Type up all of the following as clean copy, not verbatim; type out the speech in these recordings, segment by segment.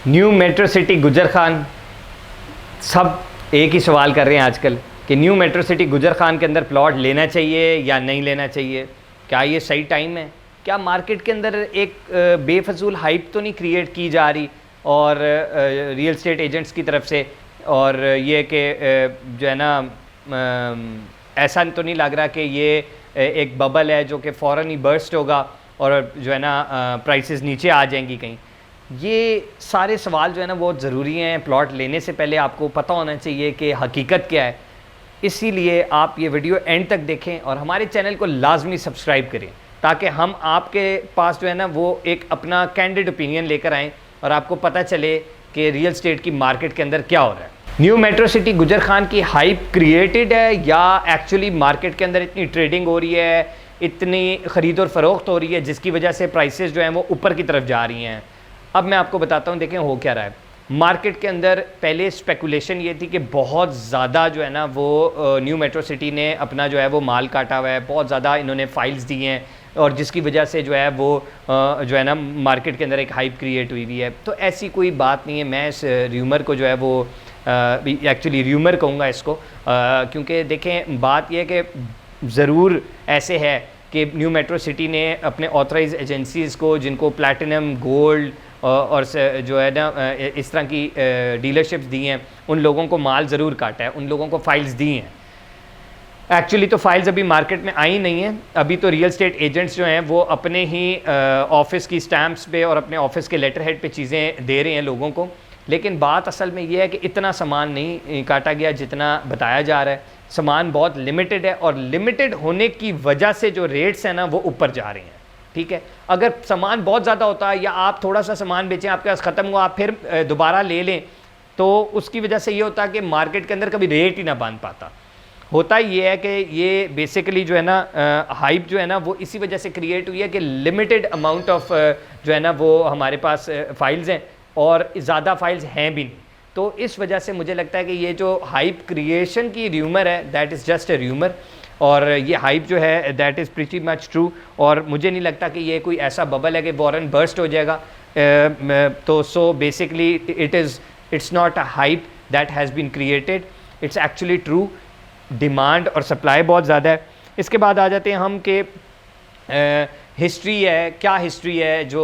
New metro city गुजर खान, सब एक ही सवाल कर रहे हैं आजकल कि न्यू मेट्रो सिटी गुजर खान के अंदर प्लॉट लेना चाहिए या नहीं लेना चाहिए, क्या ये सही टाइम है, क्या मार्केट के अंदर एक बेफजूल हाइप तो नहीं क्रिएट की जा रही और रियल स्टेट एजेंट्स की तरफ से, और ये कि जो है ना ऐसा तो नहीं लग रहा कि ये एक बबल है जो कि फ़ौरन ही बर्स्ट होगा और जो है ना प्राइसेस नीचे आ जाएंगी कहीं। ये सारे सवाल जो है ना बहुत ज़रूरी हैं। प्लॉट लेने से पहले आपको पता होना चाहिए कि हकीकत क्या है, इसीलिए आप ये वीडियो एंड तक देखें और हमारे चैनल को लाजमी सब्सक्राइब करें ताकि हम आपके पास जो है ना वो एक अपना कैंडिड ओपिनियन लेकर आएँ और आपको पता चले कि रियल स्टेट की मार्केट के अंदर क्या हो रहा है। न्यू मेट्रो सिटी गुजर खान की हाइप क्रिएटेड है या एक्चुअली मार्केट के अंदर इतनी ट्रेडिंग हो रही है, इतनी ख़रीद और फ़रोख्त हो रही है जिसकी वजह से प्राइसेस जो हैं वो ऊपर की तरफ जा रही हैं। अब मैं आपको बताता हूँ, देखें हो क्या रहा है मार्केट के अंदर। पहले स्पेकुलेशन ये थी कि बहुत ज़्यादा जो है ना वो न्यू मेट्रो सिटी ने अपना जो है वो माल काटा हुआ है, बहुत ज़्यादा इन्होंने फाइल्स दी हैं और जिसकी वजह से जो है वो जो है ना मार्केट के अंदर एक हाइप क्रिएट हुई हुई है। तो ऐसी कोई बात नहीं है। मैं इस र्यूमर को जो है वो एक्चुअली र्यूमर कहूँगा इसको, क्योंकि देखें बात यह है कि ज़रूर ऐसे है कि न्यू मेट्रो सिटी ने अपने ऑथराइज एजेंसीज़ को जिनको प्लैटिनम गोल्ड और जो है ना इस तरह की डीलरशिप्स दी हैं, उन लोगों को माल ज़रूर काटा है, उन लोगों को फाइल्स दी हैं। एक्चुअली तो फाइल्स अभी मार्केट में आई नहीं हैं, अभी तो रियल स्टेट एजेंट्स जो हैं वो अपने ही ऑफिस की स्टैम्प्स पे और अपने ऑफिस के लेटर हेड पे चीज़ें दे रहे हैं लोगों को। लेकिन बात असल में ये है कि इतना सामान नहीं काटा गया जितना बताया जा रहा है। सामान बहुत लिमिटेड है और लिमिटेड होने की वजह से जो रेट्स हैं ना वो ऊपर जा रहे हैं। ठीक है, अगर सामान बहुत ज़्यादा होता है या आप थोड़ा सा सामान बेचें, आपके पास ख़त्म हुआ, आप फिर दोबारा ले लें, तो उसकी वजह से ये होता है कि मार्केट के अंदर कभी रेट ही ना बांध पाता। होता ये है कि ये बेसिकली जो है ना हाइप जो है ना वो इसी वजह से क्रिएट हुई है कि लिमिटेड अमाउंट ऑफ जो है ना वो हमारे पास फाइल्स हैं और ज़्यादा फाइल्स हैं भी नहीं। तो इस वजह से मुझे लगता है कि ये जो हाइप क्रिएशन की र्यूमर है that is just a rumour, और ये हाइप जो है that is pretty much true. और मुझे नहीं लगता कि ये कोई ऐसा बबल है कि फ़ौरन बर्स्ट हो जाएगा। तो so basically it's not a hype that has been created, it's actually true. Demand और सप्लाई बहुत ज़्यादा है। इसके बाद आ जाते हैं हम कि हिस्ट्री है, क्या हिस्ट्री है जो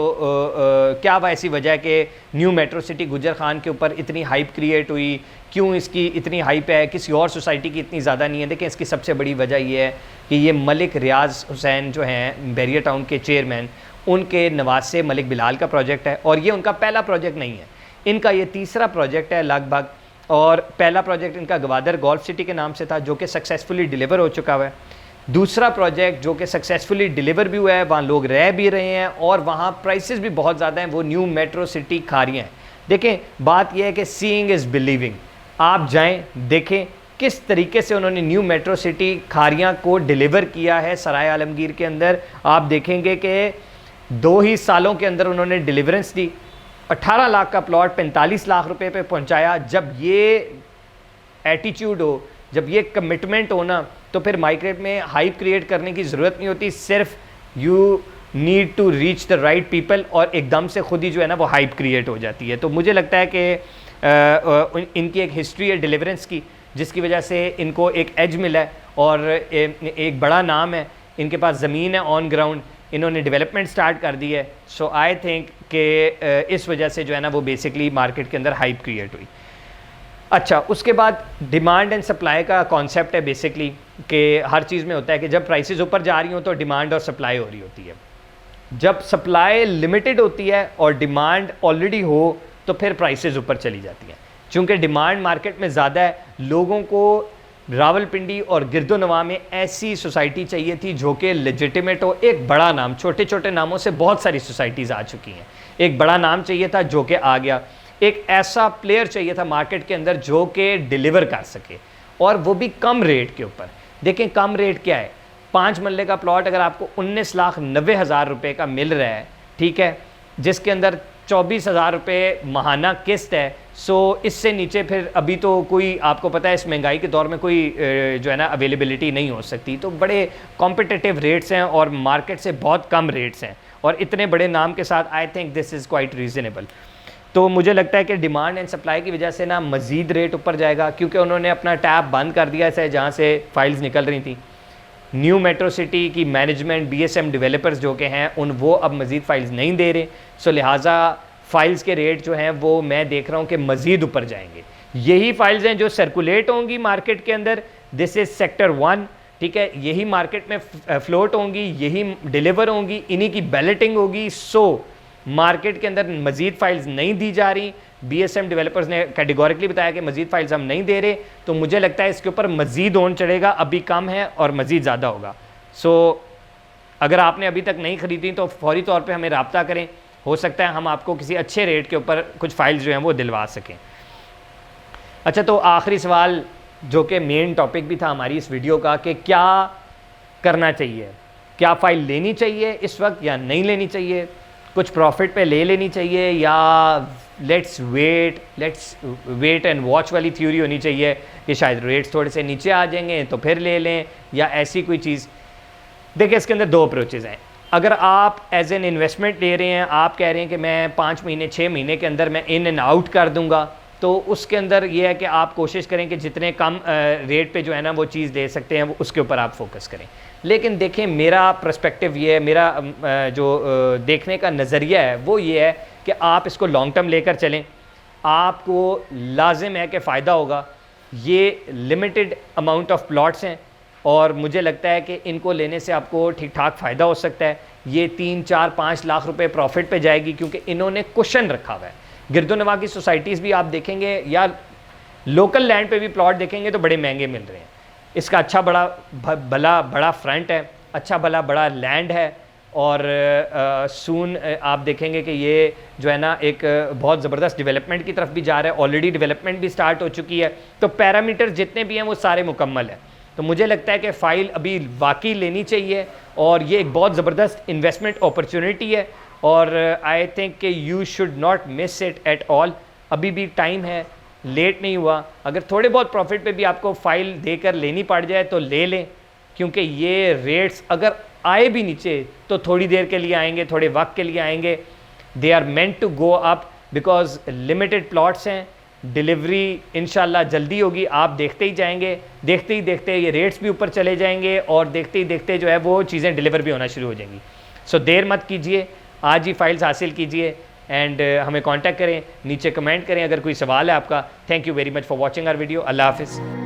क्या ऐसी वजह है कि न्यू मेट्रो सिटी गुजर खान के ऊपर इतनी हाइप क्रिएट हुई, क्यों इसकी इतनी हाइप है, किसी और सोसाइटी की इतनी ज़्यादा नहीं है। देखिए इसकी सबसे बड़ी वजह ये है कि ये मलिक रियाज हुसैन जो हैं बैरिया टाउन के चेयरमैन, उनके नवासे मलिक बिलाल का प्रोजेक्ट है और ये उनका पहला प्रोजेक्ट नहीं है, इनका ये तीसरा प्रोजेक्ट है लगभग। और पहला प्रोजेक्ट इनका गवादर गोल्फ सिटी के नाम से था जो कि सक्सेसफुली डिलीवर हो चुका हुआ है। दूसरा प्रोजेक्ट जो कि सक्सेसफुली डिलीवर भी हुआ है, वहाँ लोग रह भी रहे हैं और वहाँ प्राइसेस भी बहुत ज़्यादा हैं, वो न्यू मेट्रो सिटी खारियाँ हैं। देखें बात यह है कि सीइंग इज़ बिलीविंग। आप जाएं देखें किस तरीके से उन्होंने न्यू मेट्रो सिटी खारियाँ को डिलीवर किया है सराय आलमगीर के अंदर। आप देखेंगे कि 2 ही सालों के अंदर उन्होंने डिलीवरेंस दी, 18 लाख का प्लॉट 45 लाख रुपए पे पहुंचाया। जब ये एटीट्यूड हो, जब ये कमिटमेंट हो ना, तो फिर मार्केट में हाइप क्रिएट करने की ज़रूरत नहीं होती। सिर्फ you need to reach the right people और एकदम से खुद ही जो है ना वो हाइप क्रिएट हो जाती है। तो मुझे लगता है कि इनकी एक हिस्ट्री है डिलीवरेंस की जिसकी वजह से इनको एक एज मिला है और एक बड़ा नाम है, इनके पास ज़मीन है ऑन ग्राउंड, इन्होंने डेवलपमेंट स्टार्ट कर दी है। सो आई थिंक कि इस वजह से जो है ना वो बेसिकली मार्केट के अंदर हाइप क्रिएट हुई। अच्छा, उसके बाद डिमांड एंड सप्लाई का कॉन्सेप्ट है बेसिकली कि हर चीज़ में होता है कि जब प्राइसेस ऊपर जा रही हो तो डिमांड और सप्लाई हो रही होती है। जब सप्लाई लिमिटेड होती है और डिमांड ऑलरेडी हो तो फिर प्राइसेस ऊपर चली जाती हैं। चूँकि डिमांड मार्केट में ज़्यादा है, लोगों को रावलपिंडी और गिरदोनवा में ऐसी सोसाइटी चाहिए थी जो कि लेजिटिमेट हो, एक बड़ा नाम। छोटे छोटे नामों से बहुत सारी सोसाइटीज़ आ चुकी हैं, एक बड़ा नाम चाहिए था जो कि आ गया। एक ऐसा प्लेयर चाहिए था मार्केट के अंदर जो कि डिलीवर कर सके और वो भी कम रेट के ऊपर। देखें कम रेट क्या है, 5 मरले का प्लॉट अगर आपको 19,90,000 रुपये का मिल रहा है, ठीक है, जिसके अंदर 24,000 रुपये माहाना किस्त है। सो इससे नीचे फिर अभी तो कोई, आपको पता है इस महंगाई के दौर में कोई जो है ना अवेलेबिलिटी नहीं हो सकती। तो बड़े कॉम्पिटिटिव रेट्स हैं और मार्केट से बहुत कम रेट्स हैं और इतने बड़े नाम के साथ I think this is quite reasonable. तो मुझे लगता है कि डिमांड एंड सप्लाई की वजह से ना मज़ीद रेट ऊपर जाएगा, क्योंकि उन्होंने अपना टैप बंद कर दिया है जहाँ से फाइल्स निकल रही थी। न्यू मेट्रो सिटी की मैनेजमेंट, BSM डेवलपर्स जो के हैं वो अब मज़ीद फाइल्स नहीं दे रहे, सो लिहाजा फाइल्स के रेट जो हैं वो मैं देख रहा हूँ कि मज़ीद ऊपर जाएंगे। यही फाइल्स हैं जो सर्कुलेट होंगी मार्केट के अंदर, दिस इज़ सेक्टर 1, ठीक है, यही मार्केट में फ्लोट होंगी, यही डिलीवर होंगी, इन्हीं की बैलेटिंग होगी। सो मार्केट के अंदर मज़ीद फाइल्स नहीं दी जा रही, BSM डेवलपर्स ने कैटेगोरिकली बताया कि मज़ीद फाइल्स हम नहीं दे रहे, तो मुझे लगता है इसके ऊपर मज़ीद ऑन चढ़ेगा, अभी कम है और मज़ीद ज़्यादा होगा। सो अगर आपने अभी तक नहीं ख़रीदी तो फौरी तौर पे हमें रब्ता करें, हो सकता है हम आपको किसी अच्छे रेट के ऊपर कुछ फाइल्स जो हैं वो दिलवा सकें। अच्छा, तो आखिरी सवाल जो कि मेन टॉपिक भी था हमारी इस वीडियो का, कि क्या करना चाहिए, क्या फ़ाइल लेनी चाहिए इस वक्त या नहीं लेनी चाहिए, कुछ प्रॉफिट पे ले लेनी चाहिए, या लेट्स वेट एंड वॉच वाली थ्योरी होनी चाहिए कि शायद रेट्स थोड़े से नीचे आ जाएंगे तो फिर ले लें, या ऐसी कोई चीज़। देखिए, इसके अंदर दो अप्रोचेज़ हैं। अगर आप एज एन इन्वेस्टमेंट ले रहे हैं, आप कह रहे हैं कि मैं 5 महीने 6 महीने के अंदर मैं इन एंड आउट कर दूंगा, तो उसके अंदर ये है कि आप कोशिश करें कि जितने कम रेट पे जो है ना वो चीज़ ले सकते हैं, उसके ऊपर आप फोकस करें। लेकिन देखें, मेरा पर्सपेक्टिव ये है, मेरा जो देखने का नज़रिया है वो ये है कि आप इसको लॉन्ग टर्म लेकर चलें, आपको लाजिम है कि फ़ायदा होगा। ये लिमिटेड अमाउंट ऑफ प्लॉट्स हैं और मुझे लगता है कि इनको लेने से आपको ठीक ठाक फ़ायदा हो सकता है। ये 3, 4, 5 लाख रुपए प्रॉफिट पे जाएगी, क्योंकि इन्होंने कुशन रखा हुआ है। गिरदोनवा की सोसाइटीज़ भी आप देखेंगे या लोकल लैंड पे भी प्लॉट देखेंगे तो बड़े महंगे मिल रहे हैं। इसका अच्छा बड़ा फ्रंट है, अच्छा बड़ा लैंड है, और सून आप देखेंगे कि ये जो है ना एक बहुत ज़बरदस्त डेवलपमेंट की तरफ भी जा रहा है, ऑलरेडी डेवलपमेंट भी स्टार्ट हो चुकी है, तो पैरामीटर्स जितने भी हैं वो सारे मुकम्मल हैं। तो मुझे लगता है कि फ़ाइल अभी वाकई लेनी चाहिए, और ये एक बहुत ज़बरदस्त इन्वेस्टमेंट अपॉर्चुनिटी है, और आई थिंक कि you should not miss it at all. अभी भी टाइम है, लेट नहीं हुआ। अगर थोड़े बहुत प्रॉफिट पे भी आपको फ़ाइल देकर लेनी पड़ जाए तो ले लें, क्योंकि ये रेट्स अगर आए भी नीचे तो थोड़ी देर के लिए आएंगे, थोड़े वक्त के लिए आएंगे। They are meant to go up because limited plots हैं, डिलीवरी इंशाल्लाह जल्दी होगी, आप देखते ही जाएंगे, देखते ही देखते ये रेट्स भी ऊपर चले जाएंगे, और देखते ही देखते जो है वो चीज़ें डिलीवर भी होना शुरू हो जाएंगी। सो देर मत कीजिए, आज ही फाइल्स हासिल कीजिए, एंड हमें कांटेक्ट करें, नीचे कमेंट करें अगर कोई सवाल है आपका। Thank you very much for watching our video. अल्लाह हाफिज़।